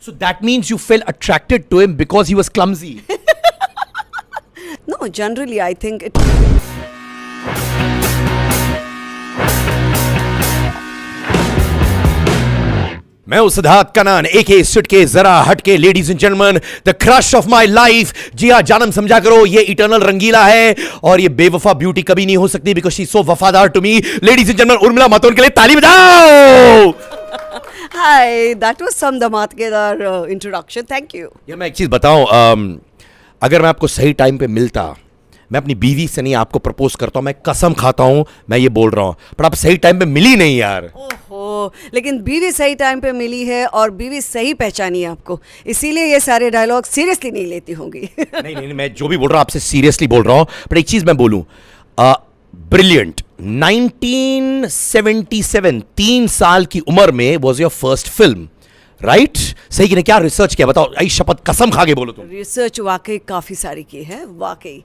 So that means you felt attracted to him because he was clumsy. No, generally I think it. मैं हूं सिद्धार्थ कनान एके सुटके जरा हटके ladies and gentleman the crush of my life. जी हाँ, जानम समझा करो, ये इटर्नल रंगीला है और ये बेवफा ब्यूटी कभी नहीं हो सकती बिकॉज शी इज सो वफादार to me. Ladies and gentleman, Urmila Matond के लिए ताली बजाओ। Hi, that was some धमाकेदार introduction. Thank you. ये मैं एक चीज बताऊं, अगर मैं आपको सही टाइम पे मिलता, मैं अपनी बीवी से नहीं आपको प्रपोज करता हूं, मैं कसम खाता हूं, मैं ये बोल रहा हूं, पर आप सही टाइम पे मिली नहीं यार। ओहो, लेकिन बीवी सही टाइम पे मिली है और बीवी सही पहचानी है आपको, इसीलिए ये सारे डायलॉग सीरियसली नहीं लेती होंगी। नहीं नहीं, मैं जो भी बोल रहा हूं आपसे सीरियसली बोल रहा हूं, पर एक चीज मैं बोलूं, ब्रिलियंट 1977 3 साल की उम्र में was your first film, right? सही कि नहीं? क्या रिसर्च किया बताओ, आई शपथ कसम खा के बोलो तुम। रिसर्च वाकई काफ़ी सारी की है, वाकई।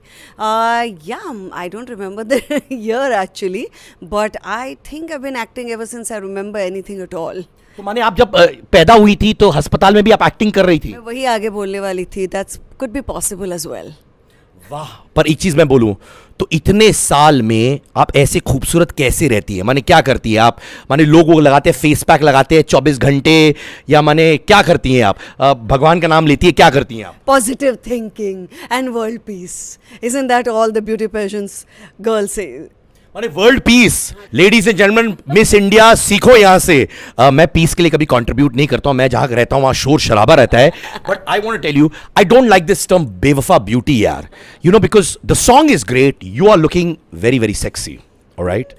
या I don't remember the year actually, but I think I been acting ever since I remember anything at all. तो माने आप जब पैदा हुई थी तो अस्पताल में भी आप एक्टिंग कर रही थी? मैं वही आगे बोलने वाली थी, that's could be possible as well. वाह, पर एक चीज मैं बोलूं तो इतने साल में आप ऐसे खूबसूरत कैसे रहती है? माने क्या करती है आप? माने लोग वो लगाते हैं, फेस पैक लगाते हैं 24 घंटे, या माने क्या करती हैं आप? भगवान का नाम लेती है, क्या करती हैं आप? Positive thinking and world peace. Isn't that all the beauty pageants girls say? माने world peace. Ladies and gentleman, miss India सीखो यहां से। मैं पीस के लिए कभी कंट्रीब्यूट नहीं करता हूं, मैं जहां रहता हूं वहां शोर शराबा रहता है, but I want to tell you I don't like this term बेवफा ब्यूटी यार, you know, because the song is great, you are looking very very sexy, alright,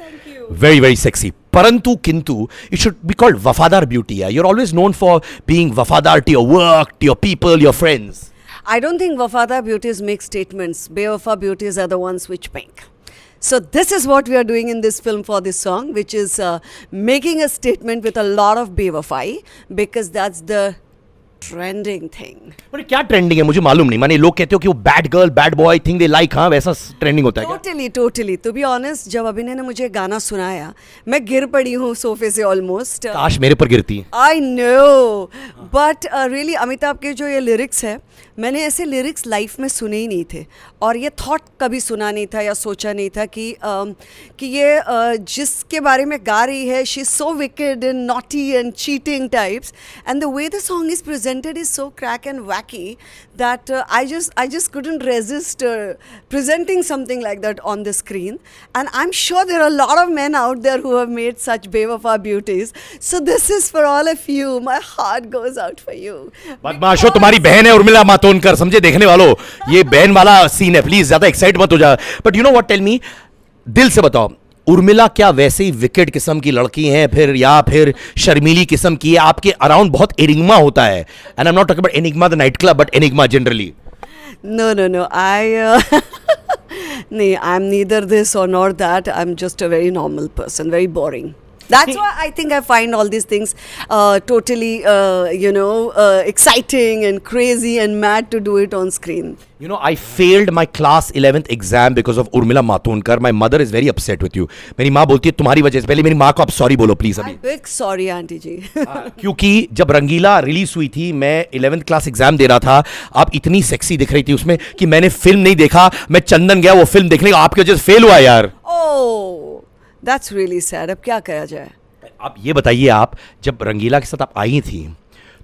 very very sexy, परंतु किंतु इट शुड बी कॉल्ड वफादार beauty यार। You are always known for being वफादार to your work, to your people, your friends. I don't think Wafadar beauties make statements. Bewafa beauties are the ones which make. So this is what we are doing in this film for this song, which is making a statement with a lot of bewafai, because that's the trending thing. पर क्या trending है मुझे मालूम नहीं। माने लोग कहते हो कि वो bad girl bad boy thing they like, हाँ वैसा ट्रेंडिंग होता है क्या? Totally. To be honest, जब अभिनय ने मुझे गाना सुनाया, मैं गिर पड़ी हूँ सोफे से ऑलमोस्ट। काश मेरे पर गिरती। I know, but really Amitabh के जो ये लिरिक्स है, मैंने ऐसे लिरिक्स लाइफ में सुने ही नहीं थे, और ये थॉट कभी सुना नहीं था या सोचा नहीं था कि ये जिसके बारे में गा रही है, she is so wicked and naughty and cheating types, and the way the song is presented is so crack and वैकी that I just couldn't resist presenting something like that on the screen, and I'm sure there are a lot of men out there who have made such bewafa beauties, so this is for all of you, my heart goes out for you. बदमाशो, तुम्हारी बहन है उर्मिला मातोंडकर, समझे देखने वालों, ये बहन वाला scene है, प्लीज ज्यादा एक्साइट मत हो जा। But you know what, tell me, दिल से बताओ, उर्मिला क्या वैसे ही विकेट किस्म की लड़की हैं फिर, या फिर शर्मीली किस्म की है? आपके अराउंड बहुत एनिग्मा होता है, and I am not talking about enigma the night club, but enigma generally. No, nee, I'm neither this or nor that. I'm just a very normal person, very boring. That's why I think I find all these things totally, exciting and crazy and mad to do it on screen. You know, I failed my class 11th exam because of Urmila Matondkar. My mother is very upset with you. मेरी माँ बोलती है तुम्हारी वजह से। पहले मेरी माँ को आप सॉरी बोलो प्लीज अभी। Big sorry, आंटी जी। क्योंकि जब रंगीला रिलीज हुई थी, मैं 11th क्लास एग्जाम दे रहा था, आप इतनी सेक्सी दिख रही थी उसमें कि मैंने फिल्म नहीं देखा, मैं चंदन गया वो फिल्म देखने, आपकी वजह से फेल हुआ यार। Oh, that's really sad. अब क्या करा जाए? आप ये बताइए, आप जब रंगीला के साथ आप आई थी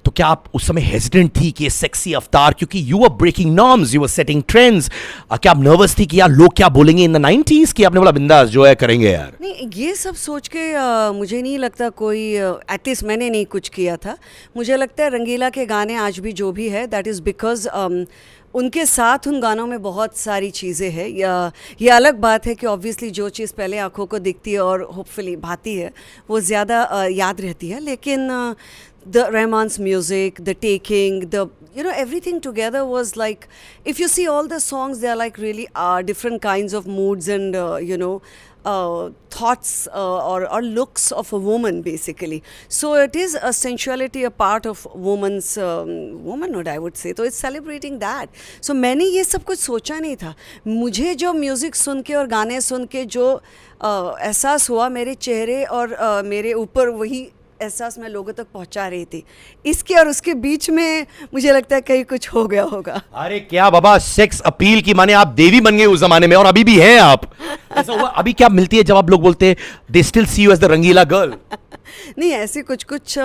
तो क्या आप उस समय हेजिटेंट थी कि ये सेक्सी अवतार, क्योंकि you are breaking norms, you are setting trends, क्या आप नर्वस थी कि यार लोग क्या बोलेंगे इन द 90s, कि आपने बोला बिंदास जो है करेंगे यार? नहीं, ये सब सोच के मुझे नहीं लगता कोई, एटलीस्ट मैंने नहीं कुछ किया था। मुझे लगता है रंगीला के गाने आज भी जो भी है, दैट इज़ बिकॉज उनके साथ उन गानों में बहुत सारी चीज़ें हैं। ये अलग बात है कि ऑब्वियसली जो चीज़ पहले आँखों को दिखती है और होपफुली भाती है, वो ज़्यादा याद रहती है, लेकिन the Rahman's music, the taking, everything together was like, if you see all the songs, they are like really different kinds of moods and thoughts or looks of a woman basically. So it is a sensuality, a part of woman's womanhood, I would say. So it's celebrating that. So मैंने ये सब कुछ सोचा नहीं था। मुझे जो music सुन के और गाने सुन के जो एहसास हुआ मेरे चेहरे और मेरे ऊपर, वही एहसास मैं लोगों तक पहुंचा रही थी। इसके और उसके बीच में मुझे लगता है कहीं कुछ हो गया होगा। अरे क्या बाबा, सेक्स अपील की माने आप देवी बन गए उस जमाने में, और अभी भी हैं आप। ऐसा हुआ अभी क्या मिलती है जब आप लोग बोलते हैं they still see you as the Rangeela girl? नहीं, ऐसी कुछ कुछ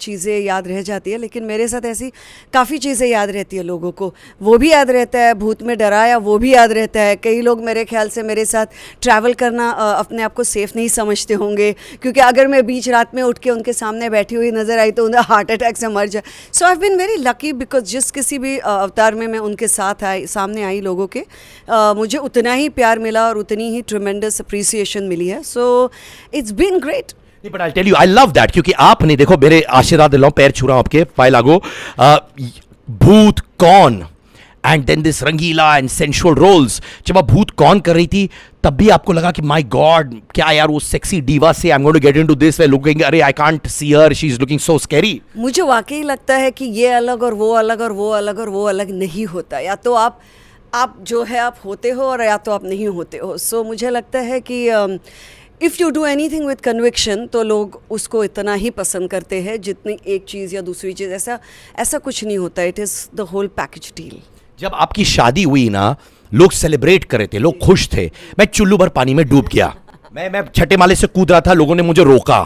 चीज़ें याद रह जाती है, लेकिन मेरे साथ ऐसी काफ़ी चीज़ें याद रहती है लोगों को। वो भी याद रहता है, भूत में डराया वो भी याद रहता है। कई लोग मेरे ख्याल से मेरे साथ ट्रैवल करना अपने आप को सेफ़ नहीं समझते होंगे, क्योंकि अगर मैं बीच रात में उठ के उनके सामने बैठी हुई नज़र आई तो उन्हें हार्ट अटैक से मर जाए। So I have been very lucky because जिस किसी भी अवतार में मैं उनके साथ आई, सामने आई लोगों के, मुझे उतना ही प्यार मिला और उतनी ही ट्रिमेंडस अप्रिसिएशन मिली है। So it's been great. नहीं, but I tell you I love that, क्योंकि आपने देखो, मेरे आशीर्वाद दिलाओ, पैर छू रहा हूं आपके, पाए लागो, Bhoot Kaun and then this Rangeela and sensual roles. जब आप भूत कौन कर रही थी तब भी आपको लगा कि माय गॉड क्या यार, वो सेक्सी डीवा से I am going to get into this, वे लोग कहेंगे अरे I can't see her, she is looking so scary. मुझे वाकई लगता है कि ये अलग और वो अलग और वो अलग और वो अलग नहीं होता। या तो आप जो है आप होते हो और या तो आप नहीं होते हो। सो मुझे लगता है कि if you do anything with conviction तो लोग उसको इतना ही पसंद करते हैं जितनी एक चीज़ या दूसरी चीज़। ऐसा कुछ नहीं होता। It is the whole package deal. जब आपकी शादी हुई ना, लोग सेलिब्रेट कर रहे थे, लोग खुश थे। मैं चुल्लू भर पानी में डूब गया, मैं छठे माले से कूद रहा था, लोगों ने मुझे रोका।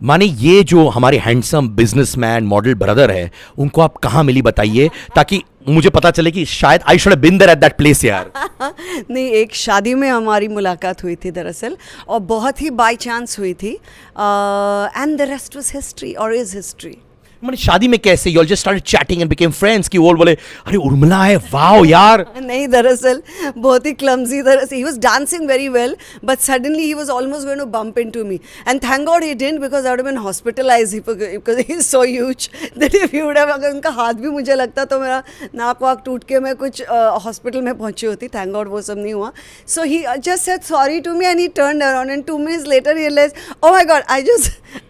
माने ये जो हमारे हैंडसम बिजनेसमैन मॉडल ब्रदर है, उनको आप कहाँ मिली बताइए, ताकि मुझे पता चले कि शायद I should have been there at that place यार। नहीं, एक शादी में हमारी मुलाकात हुई थी दरअसल, और बहुत ही बाय चांस हुई थी। And the rest was history और इज हिस्ट्री। मैंने शादी में कैसे you all just started chatting and became friends कि वो बोले अरे उर्मिला है, वाओ यार? नहीं, दरअसल बहुत ही क्लमजी। दरअसल he was dancing very well but suddenly he was almost going to bump into me and thank God he didn't, because I would have been hospitalised because he is so huge that if you would have, अगर उनका हाथ भी मुझे लगता तो मेरा नाक वाक टूट के मैं कुछ हॉस्पिटल में पहुंची होती। थैंक गॉड वो सब नहीं हुआ। So he just said sorry to me and he turned around and 2 minutes later he realized, oh my god,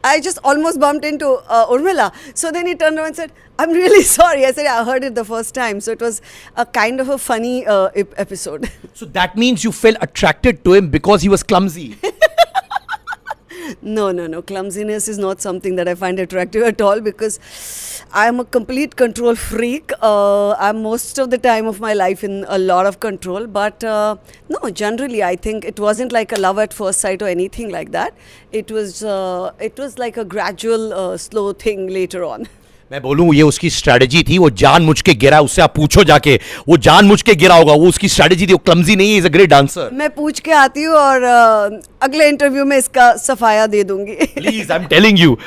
I just almost bumped into Urmila. So then he turned around and said, I'm really sorry. I said, I heard it the first time. So it was a kind of a funny episode. So that means you felt attracted to him because he was clumsy. No. Clumsiness is not something that I find attractive at all because I'm a complete control freak. I'm most of the time of my life in a lot of control. But no, generally I think it wasn't like a love at first sight or anything like that. It was like a gradual, slow thing later on. मैं बोलूं ये उसकी strategy थी, वो जानबूझ के गिरा, उससे आप पूछो जाके, वो जानबूझ के गिरा होगा, वो उसकी स्ट्रेटजी थी, वो क्लमजी नहीं है, इज अ ग्रेट डांसर। मैं पूछ के आती हूँ और अगले इंटरव्यू में इसका सफाया दे दूंगी। Please, I am telling you.